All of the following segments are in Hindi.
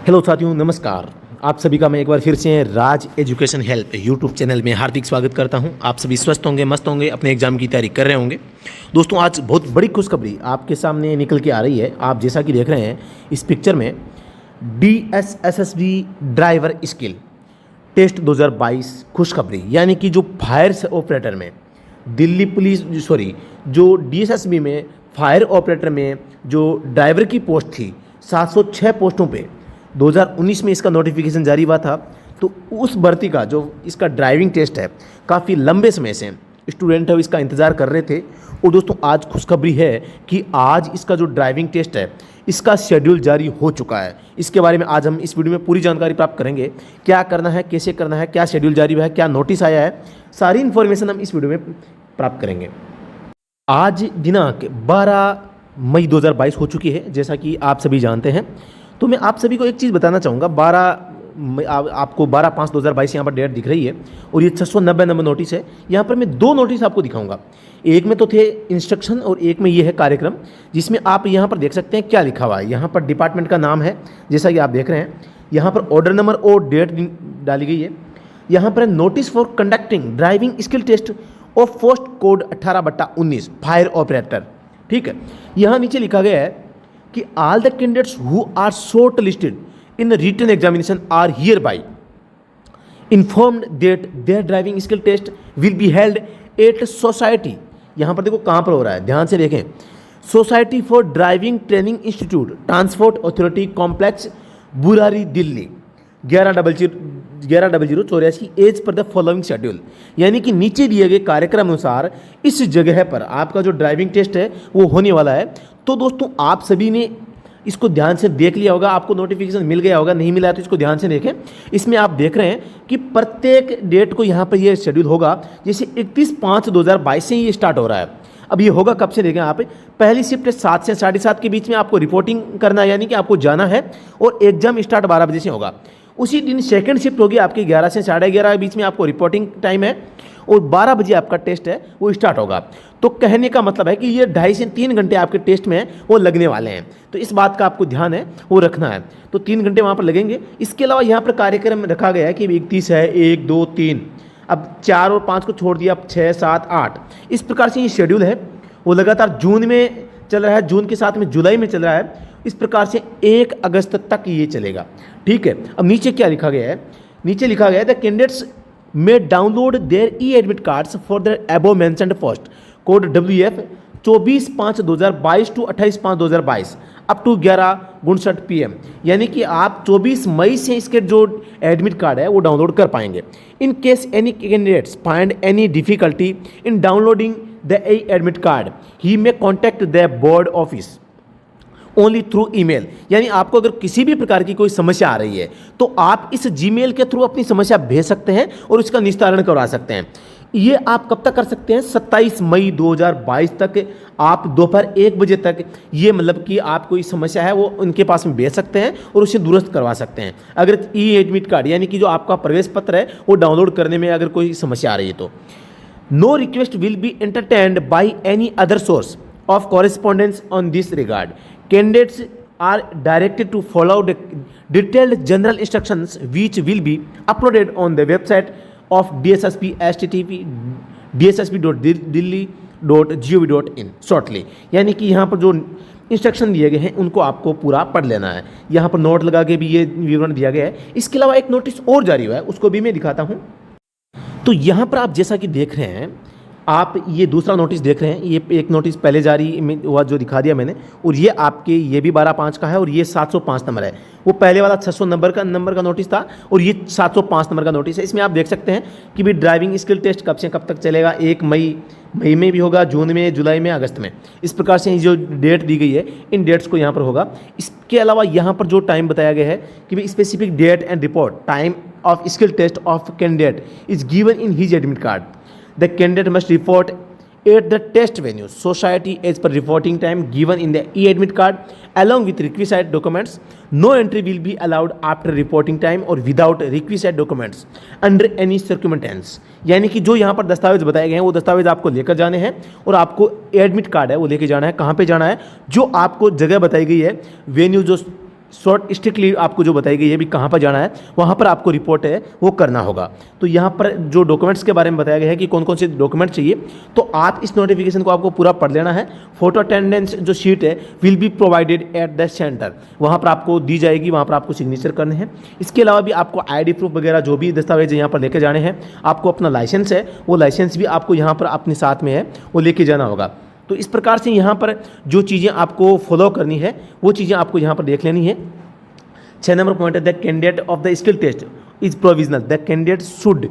हेलो साथियों, नमस्कार। आप सभी का मैं एक बार फिर से राज एजुकेशन हेल्प यूट्यूब चैनल में हार्दिक स्वागत करता हूं। आप सभी स्वस्थ होंगे, मस्त होंगे, अपने एग्जाम की तैयारी कर रहे होंगे। दोस्तों, आज बहुत बड़ी खुशखबरी आपके सामने निकल के आ रही है। आप जैसा कि देख रहे हैं इस पिक्चर में, DSSSB ड्राइवर स्किल टेस्ट 2022 खुशखबरी, यानी कि जो फायर ऑपरेटर में दिल्ली पुलिस जो DSSB में फायर ऑपरेटर में जो ड्राइवर की पोस्ट थी 706 पोस्टों पे 2019 में इसका नोटिफिकेशन जारी हुआ था। तो उस भर्ती का जो इसका ड्राइविंग टेस्ट है, काफ़ी लंबे समय से स्टूडेंट है इसका इंतज़ार कर रहे थे। और दोस्तों, आज खुशखबरी है कि आज इसका जो ड्राइविंग टेस्ट है इसका शेड्यूल जारी हो चुका है। इसके बारे में आज हम इस वीडियो में पूरी जानकारी प्राप्त करेंगे। क्या करना है, कैसे करना है, क्या शेड्यूल जारी हुआ है, क्या नोटिस आया है, सारी इन्फॉर्मेशन हम इस वीडियो में प्राप्त करेंगे। आज दिनांक 12 मई 2022 हो चुकी है, जैसा कि आप सभी जानते हैं। तो मैं आप सभी को एक चीज़ बताना चाहूँगा। आपको 12/5/2022 यहाँ पर डेट दिख रही है और ये 690 नंबर नोटिस है। यहाँ पर मैं दो नोटिस आपको दिखाऊंगा। एक में तो थे इंस्ट्रक्शन और एक में ये है कार्यक्रम, जिसमें आप यहाँ पर देख सकते हैं क्या लिखा हुआ है। यहाँ पर डिपार्टमेंट का नाम है, जैसा कि आप देख रहे हैं। यहाँ पर ऑर्डर नंबर और डेट डाली गई है। यहाँ पर notice for conducting driving skill test of post code 18/19 fire operator. ठीक है, यहाँ नीचे लिखा गया है कि all the candidates who are shortlisted in the written examination are hereby informed that their driving skill test will be held at society। यहाँ पर देखो कहाँ पर हो रहा है, ध्यान से देखें। Society for driving training institute, transport authority complex, Burari, Delhi 11/00/84 as per the following schedule. यानी कि नीचे दिए गए कार्यक्रम अनुसार इस जगह पर आपका जो ड्राइविंग टेस्ट है वो होने वाला है। तो दोस्तों, आप सभी ने इसको ध्यान से देख लिया होगा, आपको नोटिफिकेशन मिल गया होगा। नहीं मिला है तो इसको ध्यान से देखें। इसमें आप देख रहे हैं कि प्रत्येक डेट को यहाँ पर ये शेड्यूल होगा। जैसे 31/5/2022 से ये स्टार्ट हो रहा है। अब ये होगा कब से, देखें आप। पहली शिफ्ट 7 से 7:30 के बीच में आपको रिपोर्टिंग करना है, यानी कि आपको जाना है। और एग्जाम स्टार्ट 12 बजे से होगा। उसी दिन सेकंड शिफ्ट होगी आपकी 11 से 11:30 के बीच में, आपको रिपोर्टिंग टाइम है। और 12 बजे आपका टेस्ट है वो स्टार्ट होगा। तो कहने का मतलब है कि ये 2.5 से 3 घंटे आपके टेस्ट में वो लगने वाले हैं। तो इस बात का आपको ध्यान है वो रखना है। तो 3 घंटे वहाँ पर लगेंगे। इसके अलावा यहाँ पर कार्यक्रम रखा गया है कि 31 है, 1, 2, 3, अब 4 और 5 को छोड़ दिया, अब 6, 7, 8, इस प्रकार से ये शेड्यूल है। वो लगातार जून में चल रहा है, जून के साथ में जुलाई में चल रहा है। इस प्रकार से 1 अगस्त तक ये चलेगा। ठीक है, अब नीचे क्या लिखा गया है? नीचे लिखा गया है the candidates may download their e-admit cards for the above mentioned post code WF 24/5/2022 to 28/5/2022 up to 11:59 PM। यानी कि आप 24 मई से इसके जो एडमिट कार्ड है वो डाउनलोड कर पाएंगे। In case any candidates find any difficulty in downloading the admit card, he may contact the board office only through email. यानी आपको अगर किसी भी प्रकार की कोई समस्या आ रही है तो आप इस जीमेल के थ्रू अपनी समस्या भेज सकते हैं और इसका निस्तारण करवा सकते हैं। ये आप कब तक कर सकते हैं? 27 मई 2022 तक आप दोपहर 1 बजे तक ये मतलब कि आप कोई समस्या है वो उनके पास में भेज सकते हैं और उसे दुरुस्त करवा सकते हैं। अगर ई एडमिट कार्ड यानी कि जो आपका प्रवेश पत्र है वो डाउनलोड करने में अगर कोई समस्या आ रही है तो no request will be entertained by any other source of correspondence on this regard. Candidates are directed to follow the detailed general instructions which will be uploaded on the website of DSSB http dssb.delhi.gov.in shortly। यानी कि यहाँ पर जो इंस्ट्रक्शन दिए गए हैं उनको आपको पूरा पढ़ लेना है। यहाँ पर नोट लगा के भी ये विवरण दिया गया है। इसके अलावा एक नोटिस और जारी हुआ है, उसको भी मैं दिखाता हूँ। तो यहाँ पर आप जैसा कि देख रहे हैं, आप ये दूसरा नोटिस देख रहे हैं। ये एक नोटिस पहले जारी हुआ जो दिखा दिया मैंने, और ये आपके ये भी 12/5 का है और ये 705 नंबर है। वो पहले वाला 600 नंबर का नोटिस था और ये 705 नंबर का नोटिस है। इसमें आप देख सकते हैं कि भी ड्राइविंग स्किल टेस्ट कब से कब तक चलेगा। 1 मई में भी होगा, जून में, जुलाई में, अगस्त में। इस प्रकार से जो डेट दी गई है इन डेट्स को यहाँ पर होगा। इसके अलावा यहाँ पर जो टाइम बताया गया है कि भाई specific date and report time of skill test of candidate is given in his admit card. The candidate must report at the test venue society as per reporting time given in the e-admit card along with requisite documents. No entry will be allowed after reporting time or without requisite documents under any circumstance। यानी कि जो यहाँ पर दस्तावेज बताए गए हैं वो दस्तावेज आपको लेकर जाने हैं और आपको एडमिट कार्ड है वो लेके जाना है। कहाँ पे जाना है? जो आपको जगह बताई गई है, वेन्यू जो शॉर्ट स्ट्रिक्टली आपको जो बताई गई है भी कहाँ पर जाना है, वहाँ पर आपको रिपोर्ट है वो करना होगा। तो यहाँ पर जो डॉक्यूमेंट्स के बारे में बताया गया है कि कौन कौन से डॉक्यूमेंट चाहिए, तो आप इस नोटिफिकेशन को आपको पूरा पढ़ लेना है। फोटो अटेंडेंस जो शीट है will be provided at the centre, वहाँ पर आपको दी जाएगी, वहाँ पर आपको सिग्नेचर करने हैं। इसके अलावा भी आपको ID प्रूफ वगैरह जो भी दस्तावेज यहाँ पर लेके जाने हैं, आपको अपना लाइसेंस है वो लाइसेंस भी आपको यहाँ पर अपने साथ में है वो लेके जाना होगा। तो इस प्रकार से यहाँ पर जो चीज़ें आपको फॉलो करनी है वो चीज़ें आपको यहाँ पर देख लेनी है। 6 नंबर पॉइंट है the candidate of the skill test is provisional, the candidate should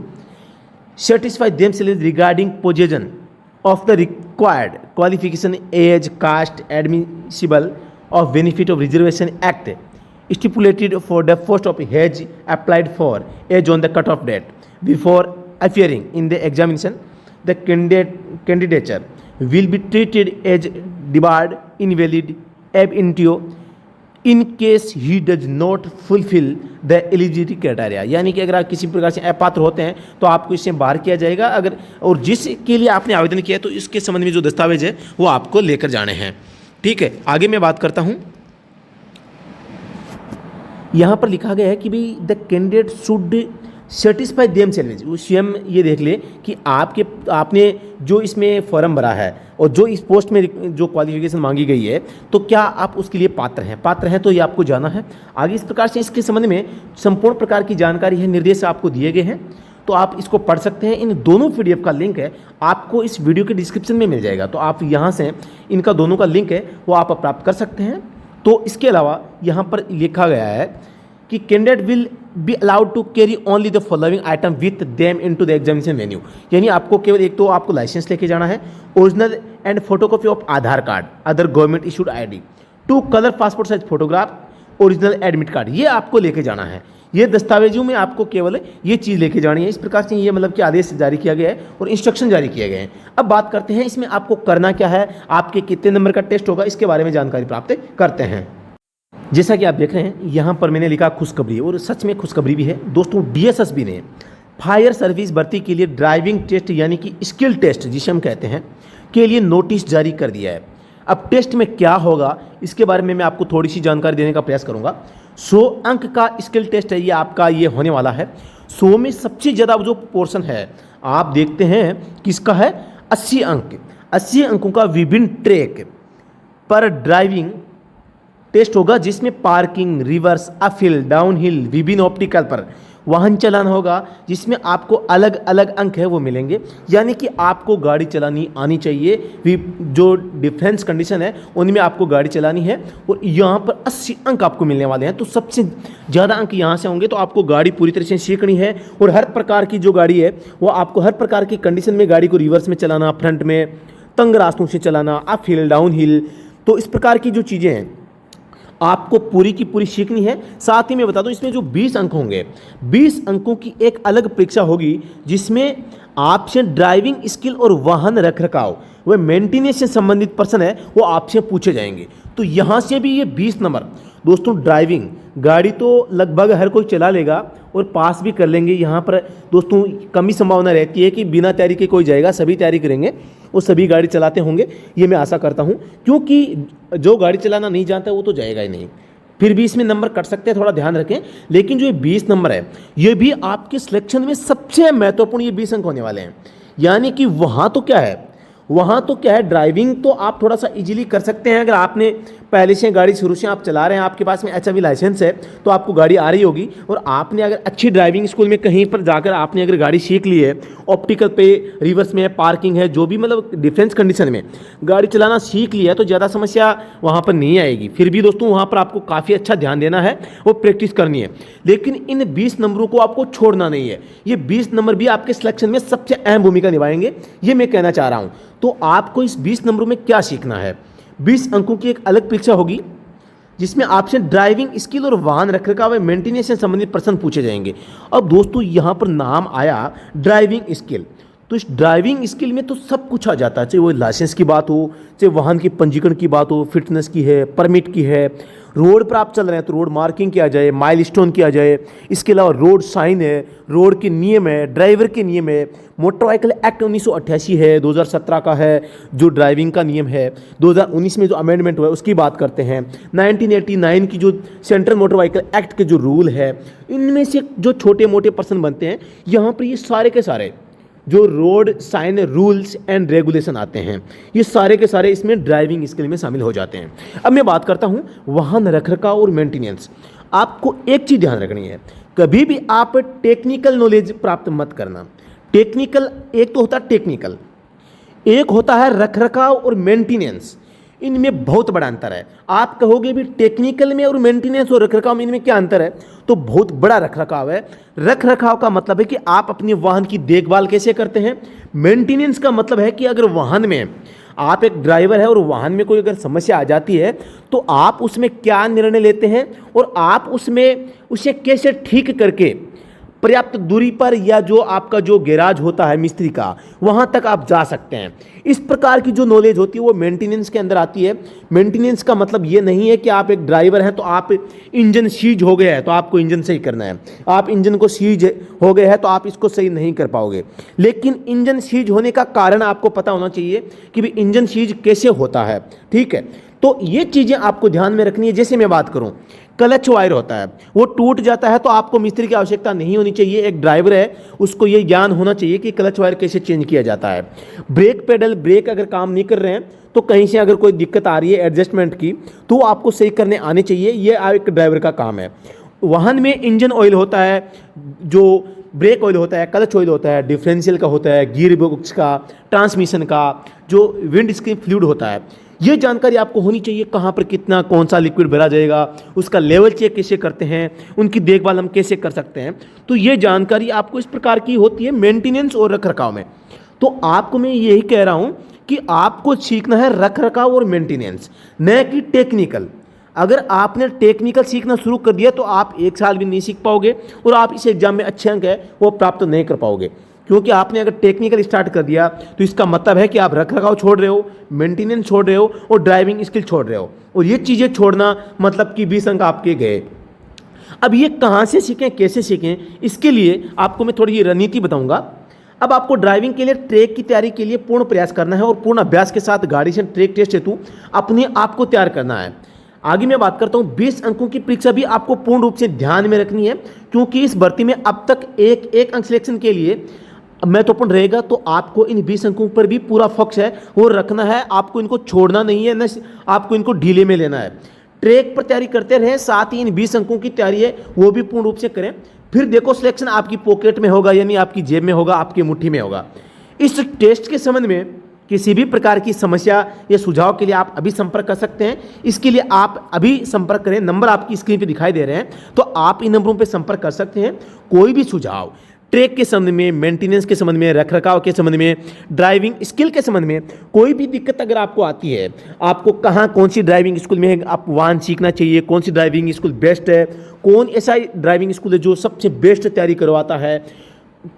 certify themselves regarding position of the required qualification as caste admissible of benefit of reservation act stipulated for the post of has applied for as on the cut off date before appearing in the examination the candidature will be treated as debarred, invalid, ab initio in case he does not fulfill the eligibility criteria। यानी कि अगर आप किसी प्रकार से अपात्र होते हैं तो आपको इससे बाहर किया जाएगा। अगर और जिसके लिए आपने आवेदन किया है तो इसके संबंध में जो दस्तावेज है वो आपको लेकर जाने हैं। ठीक है, आगे मैं बात करता हूँ। यहाँ पर लिखा गया है कि भाई the candidate should satisfy themselves, वो स्वयं ये देख ले कि आपने जो इसमें फॉर्म भरा है और जो इस पोस्ट में जो क्वालिफिकेशन मांगी गई है तो क्या आप उसके लिए पात्र हैं तो ये आपको जाना है। आगे इस प्रकार से इसके संबंध में संपूर्ण प्रकार की जानकारी है, निर्देश आपको दिए गए हैं, तो आप इसको पढ़ सकते हैं। इन दोनों PDF का लिंक है आपको इस वीडियो के डिस्क्रिप्शन में मिल जाएगा, तो आप यहाँ से इनका दोनों का लिंक है वो आप प्राप्त कर सकते हैं। तो इसके अलावा यहाँ पर लिखा गया है कि candidate will be allowed to carry only the following item with them into the examination venue, यानी आपको केवल एक तो आपको लाइसेंस लेके जाना है, original and photocopy of Aadhaar card other government issued ID, 2 colour passport size photograph, original admit card, ये आपको लेके जाना है। ये दस्तावेजों में आपको केवल ये चीज़ लेके जानी है। इस प्रकार से ये मतलब कि आदेश जारी किया गया है और इंस्ट्रक्शन जारी किए गए हैं। अब बात करते हैं इसमें आपको करना क्या है, आपके कितने नंबर का टेस्ट होगा, इसके बारे में जानकारी प्राप्त करते हैं। जैसा कि आप देख रहे हैं यहाँ पर मैंने लिखा खुशखबरी, और सच में खुशखबरी भी है दोस्तों। DSSB ने फायर सर्विस भर्ती के लिए ड्राइविंग टेस्ट यानी कि स्किल टेस्ट जिसे हम कहते हैं के लिए नोटिस जारी कर दिया है। अब टेस्ट में क्या होगा इसके बारे में मैं आपको थोड़ी सी जानकारी देने का प्रयास करूंगा। 100 अंक का स्किल टेस्ट है ये आपका, ये होने वाला है। 100 में सबसे ज़्यादा जो पोर्शन है आप देखते हैं किसका है, 80 अंक। 80 अंकों का विभिन्न ट्रैक पर ड्राइविंग टेस्ट होगा, जिसमें पार्किंग, रिवर्स, अपहिल, डाउनहिल, विभिन्न ऑप्टिकल पर वाहन चलाना होगा, जिसमें आपको अलग अलग अंक है वो मिलेंगे। यानी कि आपको गाड़ी चलानी आनी चाहिए, जो डिफरेंस कंडीशन है उनमें आपको गाड़ी चलानी है, और यहाँ पर 80 अंक आपको मिलने वाले हैं। तो सबसे ज़्यादा अंक यहाँ से होंगे, तो आपको गाड़ी पूरी तरह से सीखनी है, और हर प्रकार की जो गाड़ी है वो आपको हर प्रकार की कंडीशन में गाड़ी को रिवर्स में चलाना, फ्रंट में तंग रास्तों से चलाना, अपहिल, डाउनहिल, तो इस प्रकार की जो चीज़ें हैं आपको पूरी की पूरी सीखनी है। साथ ही मैं बता दूं इसमें जो 20 अंक होंगे, 20 अंकों की एक अलग परीक्षा होगी, जिसमें आपसे ड्राइविंग स्किल और वाहन रखरखाव व मेंटेनेंस से संबंधित प्रश्न है वो आपसे पूछे जाएंगे। तो यहाँ से भी ये 20 नंबर दोस्तों, ड्राइविंग गाड़ी तो लगभग हर कोई चला लेगा और पास भी कर लेंगे। यहाँ पर दोस्तों कम ही संभावना रहती है कि बिना तैयारी के कोई जाएगा, सभी तैयारी करेंगे और सभी गाड़ी चलाते होंगे, ये मैं आशा करता हूँ, क्योंकि जो गाड़ी चलाना नहीं जानता वो तो जाएगा ही नहीं। फिर भी इसमें नंबर कट सकते हैं, थोड़ा ध्यान रखें। लेकिन जो ये 20 नंबर है ये भी आपके सिलेक्शन में सबसे महत्वपूर्ण ये 20 अंक होने वाले हैं। यानी कि वहाँ तो क्या है, ड्राइविंग तो आप थोड़ा सा इजीली कर सकते हैं। अगर आपने पहले से गाड़ी शुरू से आप चला रहे हैं, आपके पास में HRV लाइसेंस है तो आपको गाड़ी आ रही होगी, और आपने अगर अच्छी ड्राइविंग स्कूल में कहीं पर जाकर आपने अगर गाड़ी सीख ली है, ऑप्टिकल पे, रिवर्स में है, पार्किंग है, जो भी मतलब डिफरेंस कंडीशन में गाड़ी चलाना सीख लिया है तो ज़्यादा समस्या वहाँ पर नहीं आएगी। फिर भी दोस्तों वहाँ पर आपको काफ़ी अच्छा ध्यान देना है और प्रैक्टिस करनी है। लेकिन इन 20 नंबरों को आपको छोड़ना नहीं है। ये 20 नंबर भी आपके सिलेक्शन में सबसे अहम भूमिका निभाएंगे, ये मैं कहना चाह रहा हूँ। तो आपको इस 20 नंबरों में क्या सीखना है, 20 अंकों की एक अलग परीक्षा होगी, जिसमें आपसे ड्राइविंग स्किल और वाहन रखरखाव व मेंटेनेंस से संबंधित प्रश्न पूछे जाएंगे। अब दोस्तों यहाँ पर नाम आया ड्राइविंग स्किल, तो इस ड्राइविंग स्किल में तो सब कुछ आ जाता है, चाहे वो लाइसेंस की बात हो, चाहे वाहन की पंजीकरण की बात हो, फिटनेस की है, परमिट की है, रोड पर आप चल रहे हैं तो रोड मार्किंग किया जाए, माइलस्टोन किया जाए। इसके अलावा रोड साइन है, रोड के नियम है, ड्राइवर के नियम है। मोटर व्हीकल एक्ट 1988 है, 2017 का है जो ड्राइविंग का नियम है। 2019 में जो अमेंडमेंट हुआ है उसकी बात करते हैं। 1989 की जो सेंट्रल मोटर व्हीकल एक्ट के जो रूल है, इनमें से जो छोटे मोटे पर्सन बनते हैं, यहाँ पर ये सारे के सारे जो road sign rules and regulation आते हैं, ये सारे के सारे इसमें ड्राइविंग स्किल में शामिल हो जाते हैं। अब मैं बात करता हूँ वाहन रखरखाव और मेंटेनेंस। आपको एक चीज़ ध्यान रखनी है, कभी भी आप टेक्निकल नॉलेज प्राप्त मत करना। टेक्निकल एक तो होता है टेक्निकल, एक होता है रखरखाव और मेंटेनेंस। इनमें बहुत बड़ा अंतर है। आप कहोगे भी टेक्निकल में और मेंटेनेंस और रखरखाव में इनमें क्या अंतर है, तो बहुत बड़ा रखरखाव है। रखरखाव का मतलब है कि आप अपने वाहन की देखभाल कैसे करते हैं। मेंटेनेंस का मतलब है कि अगर वाहन में आप एक ड्राइवर है और वाहन में कोई अगर समस्या आ जाती है तो आप उसमें क्या निर्णय लेते हैं और आप उसमें उसे कैसे ठीक करके पर्याप्त दूरी पर या जो आपका जो गैराज होता है मिस्त्री का, वहाँ तक आप जा सकते हैं। इस प्रकार की जो नॉलेज होती है वो मेंटेनेंस के अंदर आती है। मेंटेनेंस का मतलब ये नहीं है कि आप एक ड्राइवर हैं तो आप इंजन सीज हो गया है तो आपको इंजन सही करना है, आप इंजन को सीज हो गया है तो आप इसको सही नहीं कर पाओगे। लेकिन इंजन सीज होने का कारण आपको पता होना चाहिए कि भी इंजन सीज कैसे होता है, ठीक है। तो ये चीज़ें आपको ध्यान में रखनी है। जैसे मैं बात करूं, क्लच वायर होता है, वो टूट जाता है तो आपको मिस्त्री की आवश्यकता नहीं होनी चाहिए। एक ड्राइवर है उसको ये ज्ञान होना चाहिए कि क्लच वायर कैसे चेंज किया जाता है। ब्रेक पेडल, ब्रेक अगर काम नहीं कर रहे हैं तो कहीं से अगर कोई दिक्कत आ रही है एडजस्टमेंट की, तो आपको सही करने आने चाहिए। ये एक ड्राइवर का काम है। वाहन में इंजन ऑयल होता है, जो ब्रेक ऑयल होता है, क्लच ऑयल होता है, डिफरेंशियल का होता है, गियर बॉक्स का, ट्रांसमिशन का, जो विंड स्क्रीन फ्लूइड होता है, ये जानकारी आपको होनी चाहिए। कहाँ पर कितना कौन सा लिक्विड भरा जाएगा, उसका लेवल चेक कैसे करते हैं, उनकी देखभाल हम कैसे कर सकते हैं। तो ये जानकारी आपको इस प्रकार की होती है मेंटेनेंस और रखरखाव में। तो आपको मैं यही कह रहा हूँ कि आपको सीखना है रखरखाव और मेंटेनेंस, न कि टेक्निकल। अगर आपने टेक्निकल सीखना शुरू कर दिया तो आप एक साल भी नहीं सीख पाओगे और आप इस एग्जाम में अच्छे अंक है वो प्राप्त नहीं कर पाओगे। क्योंकि आपने अगर टेक्निकल स्टार्ट कर दिया तो इसका मतलब है कि आप रखरखाव छोड़ रहे हो, मेंटेनेंस छोड़ रहे हो और ड्राइविंग स्किल छोड़ रहे हो। और ये चीज़ें छोड़ना मतलब कि 20 अंक आपके गए। अब ये कहाँ से सीखें, कैसे सीखें, इसके लिए आपको मैं थोड़ी रणनीति बताऊंगा। अब आपको ड्राइविंग के लिए ट्रैक की तैयारी के लिए पूर्ण प्रयास करना है और पूर्ण अभ्यास के साथ गाड़ी से ट्रैक टेस्ट हेतु अपने आप को तैयार करना है। आगे मैं बात करता हूँ 20 अंकों की परीक्षा भी आपको पूर्ण रूप से ध्यान में रखनी है, क्योंकि इस भर्ती में अब तक एक अंक सिलेक्शन के लिए महत्वपूर्ण रहेगा। तो आपको इन 20 अंकों पर भी पूरा फोकस है वो रखना है, आपको इनको छोड़ना नहीं है, न आपको इनको ढीले में लेना है। ट्रैक पर तैयारी करते रहें, साथ ही इन 20 अंकों की तैयारी है वो भी पूर्ण रूप से करें। फिर देखो सिलेक्शन आपकी पॉकेट में होगा, यानी आपकी जेब में होगा, आपकी मुट्ठी में होगा। इस टेस्ट के संबंध में किसी भी प्रकार की समस्या या सुझाव के लिए आप अभी संपर्क कर सकते हैं। इसके लिए आप अभी संपर्क करें, नंबर आपकी स्क्रीन पे दिखाई दे रहे हैं, तो आप इन नंबरों पे संपर्क कर सकते हैं। कोई भी सुझाव ट्रैक के संबंध में, मेंटेनेंस के संबंध में, रखरखाव के संबंध में, ड्राइविंग स्किल के संबंध में कोई भी दिक्कत अगर आपको आती है, आपको कहाँ कौन सी ड्राइविंग स्कूल में आप वाहन सीखना चाहिए, कौन सी ड्राइविंग स्कूल बेस्ट है, कौन ऐसा ड्राइविंग स्कूल है जो सबसे बेस्ट तैयारी करवाता है,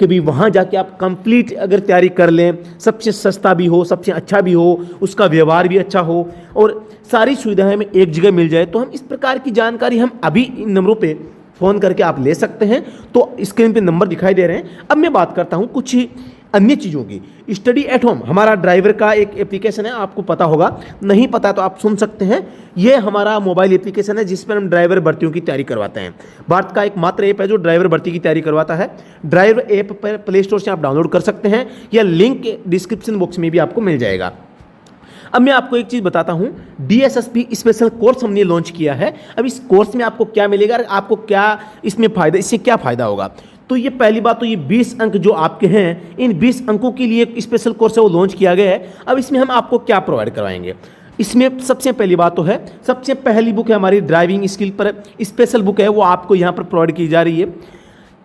कभी वहाँ जाके आप कंप्लीट अगर तैयारी कर लें, सबसे सस्ता भी हो, सबसे अच्छा भी हो, उसका व्यवहार भी अच्छा हो और सारी सुविधाएं हमें एक जगह मिल जाए, तो हम इस प्रकार की जानकारी हम अभी इन नंबरों पे फ़ोन करके आप ले सकते हैं। तो स्क्रीन पे नंबर दिखाई दे रहे हैं। अब मैं बात करता हूँ कुछ अन्य चीज़ों की। स्टडी एट होम हमारा ड्राइवर का एक एप्लीकेशन है, आपको पता होगा, नहीं पता तो आप सुन सकते हैं। ये हमारा मोबाइल एप्लीकेशन है जिस पर हम ड्राइवर भर्तियों की तैयारी करवाते हैं। भारत का एकमात्र ऐप है जो ड्राइवर भर्ती की तैयारी करवाता है। ड्राइवर ऐप पर प्ले स्टोर से आप डाउनलोड कर सकते हैं, या लिंक डिस्क्रिप्शन बॉक्स में भी आपको मिल जाएगा। अब मैं आपको एक चीज़ बताता हूँ, DSSP स्पेशल कोर्स हमने लॉन्च किया है। अब इस कोर्स में आपको क्या मिलेगा, आपको क्या इसमें फ़ायदा, इससे क्या फ़ायदा होगा। तो ये पहली बात तो ये 20 अंक जो आपके हैं, इन 20 अंकों के लिए एक स्पेशल कोर्स है वो लॉन्च किया गया है। अब इसमें हम आपको क्या प्रोवाइड करवाएंगे, इसमें सबसे पहली बात तो है, सबसे पहली बुक है हमारी ड्राइविंग स्किल पर स्पेशल बुक है, वो आपको यहाँ पर प्रोवाइड की जा रही है।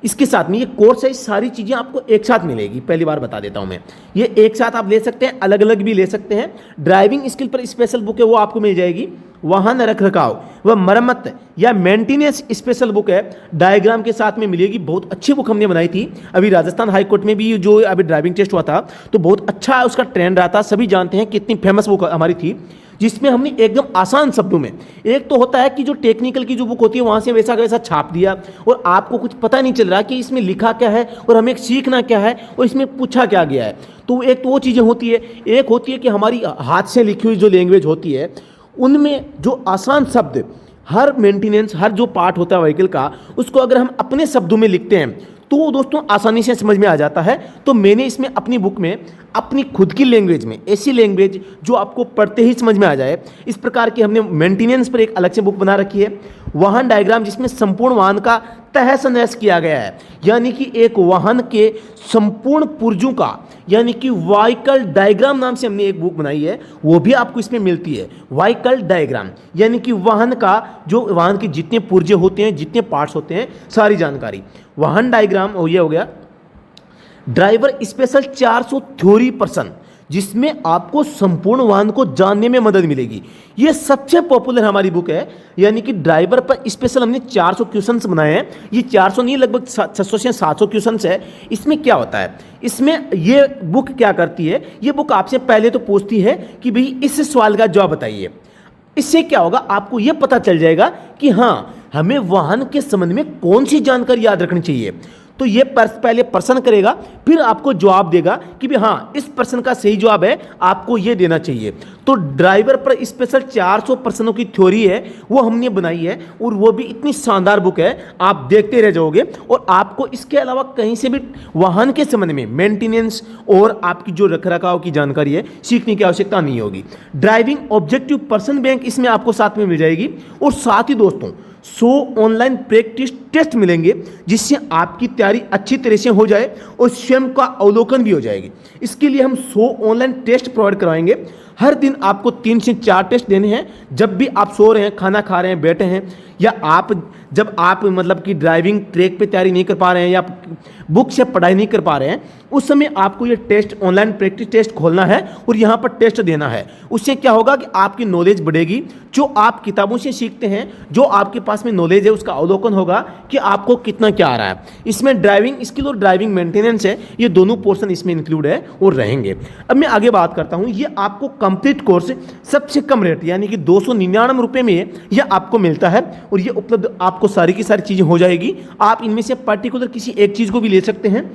इसके साथ में ये कोर्स है, सारी चीज़ें आपको एक साथ मिलेगी। पहली बार बता देता हूँ मैं, ये एक साथ आप ले सकते हैं, अलग अलग भी ले सकते हैं। ड्राइविंग स्किल पर स्पेशल बुक है वो आपको मिल जाएगी। वाहन रखरखाव व मरम्मत या मेंटेनेंस स्पेशल बुक है, डायग्राम के साथ में मिलेगी। बहुत अच्छी बुक हमने बनाई थी, अभी राजस्थान हाई कोर्ट में भी जो अभी ड्राइविंग टेस्ट हुआ था तो बहुत अच्छा उसका ट्रेंड रहा था, सभी जानते हैं कितनी फेमस बुक हमारी थी। जिसमें हमने एकदम आसान शब्दों में, एक तो होता है कि जो टेक्निकल की जो बुक होती है वहाँ से वैसा का वैसा छाप दिया और आपको कुछ पता नहीं चल रहा कि इसमें लिखा क्या है और हमें सीखना क्या है और इसमें पूछा क्या गया है। तो एक तो वो चीज़ें होती है, एक होती है कि हमारी हाथ से लिखी हुई जो लैंग्वेज होती है उनमें जो आसान शब्द, हर मेंटेनेंस, हर जो पार्ट होता है व्हीकल का, उसको अगर हम अपने शब्दों में लिखते हैं तो दोस्तों आसानी से समझ में आ जाता है। तो मैंने इसमें अपनी बुक में अपनी खुद की लैंग्वेज में, ऐसी लैंग्वेज जो आपको पढ़ते ही समझ में आ जाए, इस प्रकार की हमने मेंटेनेंस पर एक अलग से बुक बना रखी है। वाहन डायग्राम, जिसमें संपूर्ण वाहन का तहस नहस किया गया है, यानी कि एक वाहन के संपूर्ण पुर्जों का, यानी कि व्हीकल डायग्राम नाम से हमने एक बुक बनाई है, वो भी आपको इसमें मिलती है। व्हीकल डायग्राम यानी कि वाहन का, जो वाहन के जितने पुर्जे होते हैं, जितने पार्ट्स होते हैं, सारी जानकारी। वाहन डायग्राम ये हो गया। ड्राइवर स्पेशल 400 थ्योरी पर्सन, जिसमें आपको संपूर्ण वाहन को जानने में मदद मिलेगी। ये सबसे पॉपुलर हमारी बुक है, यानी कि ड्राइवर पर स्पेशल हमने 400 क्वेश्चंस बनाए हैं। ये 400 नहीं, लगभग 600 से 700 क्वेश्चंस है। इसमें क्या होता है, इसमें ये बुक क्या करती है, ये बुक आपसे पहले तो पूछती है कि भाई इस सवाल का जवाब बताइए। इससे क्या होगा, आपको यह पता चल जाएगा कि हाँ, हमें वाहन के संबंध में कौन सी जानकारी याद रखनी चाहिए। तो ये पहले प्रश्न करेगा, फिर आपको जवाब देगा कि भी हाँ, इस प्रश्न का सही जवाब है, आपको ये देना चाहिए। तो ड्राइवर पर स्पेशल 400 प्रश्नों की थ्योरी है, वो हमने बनाई है, और वो भी इतनी शानदार बुक है, आप देखते रह जाओगे। और आपको इसके अलावा कहीं से भी वाहन के संबंध में मेंटेनेंस और आपकी जो रखरखाव की जानकारी है, सीखने की आवश्यकता नहीं होगी। ड्राइविंग ऑब्जेक्टिव पर्सन बैंक इसमें आपको साथ में मिल जाएगी। और साथ ही दोस्तों 100 ऑनलाइन प्रैक्टिस टेस्ट मिलेंगे, जिससे आपकी तैयारी अच्छी तरह से हो जाए और स्वयं का अवलोकन भी हो जाएगी। इसके लिए हम 100 ऑनलाइन टेस्ट प्रोवाइड करवाएंगे। हर दिन आपको 3 से 4 टेस्ट देने हैं। जब भी आप सो रहे हैं, खाना खा रहे हैं, बैठे हैं, या जब आप मतलब कि ड्राइविंग ट्रैक पे तैयारी नहीं कर पा रहे हैं या बुक से पढ़ाई नहीं कर पा रहे हैं, उस समय आपको ये टेस्ट, ऑनलाइन प्रैक्टिस टेस्ट खोलना है और यहाँ पर टेस्ट देना है। उससे क्या होगा कि आपकी नॉलेज बढ़ेगी। जो आप किताबों से सीखते हैं, जो आपके पास में नॉलेज है, उसका अवलोकन होगा कि आपको कितना क्या आ रहा है। इसमें ड्राइविंग स्किल और ड्राइविंग मेंटेनेंस है, ये दोनों पोर्शन इसमें इंक्लूड है और रहेंगे। अब मैं आगे बात करता हूँ। ये आपको कंप्लीट कोर्स सबसे कम रेट, यानी कि 299 रुपये में यह आपको मिलता है, और ये उपलब्ध आपको सारी की सारी चीज़ें हो जाएगी। आप इनमें से पर्टिकुलर किसी एक चीज़ को भी ले सकते हैं,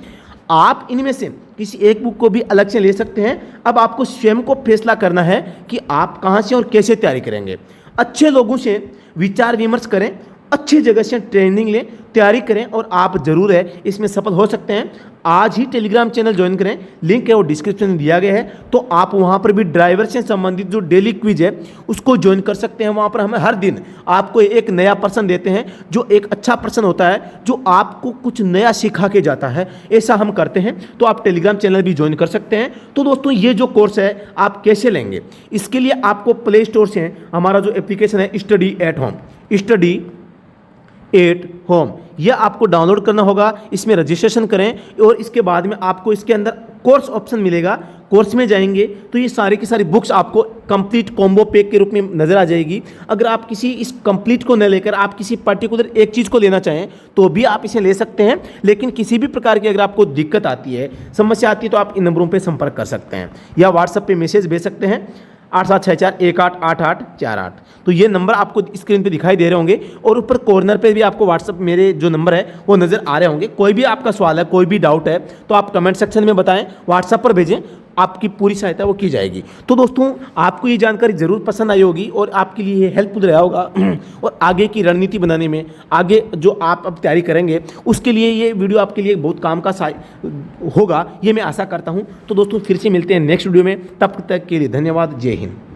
आप इनमें से किसी एक बुक को भी अलग से ले सकते हैं। अब आपको स्वयं को फैसला करना है कि आप कहाँ से और कैसे तैयारी करेंगे। अच्छे लोगों से विचार विमर्श करें, अच्छी जगह से ट्रेनिंग लें, तैयारी करें, और आप जरूर है इसमें सफल हो सकते हैं। आज ही टेलीग्राम चैनल ज्वाइन करें, लिंक है वो डिस्क्रिप्शन में दिया गया है। तो आप वहाँ पर भी ड्राइवर से संबंधित जो डेली क्विज है उसको ज्वाइन कर सकते हैं। वहाँ पर हमें हर दिन आपको एक नया प्रश्न देते हैं, जो एक अच्छा प्रश्न होता है, जो आपको कुछ नया सिखा के जाता है। ऐसा हम करते हैं, तो आप टेलीग्राम चैनल भी ज्वाइन कर सकते हैं। तो दोस्तों, ये जो कोर्स है आप कैसे लेंगे, इसके लिए आपको प्ले स्टोर से हमारा जो एप्लीकेशन है study at home, study at home, यह आपको डाउनलोड करना होगा। इसमें रजिस्ट्रेशन करें और इसके बाद में आपको इसके अंदर कोर्स ऑप्शन मिलेगा। कोर्स में जाएंगे तो ये सारी की सारी बुक्स आपको कंप्लीट कॉम्बो पैक के रूप में नज़र आ जाएगी। अगर आप किसी इस कंप्लीट को न लेकर आप किसी पर्टिकुलर एक चीज़ को लेना चाहें तो भी आप इसे ले सकते हैं। लेकिन किसी भी प्रकार की अगर आपको दिक्कत आती है, समस्या आती है, तो आप इन नंबरों पर संपर्क कर सकते हैं या व्हाट्सएप पर मैसेज भेज सकते हैं 8764188848। तो ये नंबर आपको स्क्रीन पे दिखाई दे रहे होंगे, और ऊपर कॉर्नर पे भी आपको व्हाट्सअप मेरे जो नंबर है वो नज़र आ रहे होंगे। कोई भी आपका सवाल है, कोई भी डाउट है, तो आप कमेंट सेक्शन में बताएं, व्हाट्सएप पर भेजें, आपकी पूरी सहायता वो की जाएगी। तो दोस्तों, आपको ये जानकारी ज़रूर पसंद आई होगी और आपके लिए ये हेल्पफुल रहा होगा और आगे की रणनीति बनाने में, आगे जो आप अब तैयारी करेंगे उसके लिए ये वीडियो आपके लिए बहुत काम का होगा, ये मैं आशा करता हूँ। तो दोस्तों, फिर से मिलते हैं नेक्स्ट वीडियो में, तब तक के लिए धन्यवाद। जय हिंद।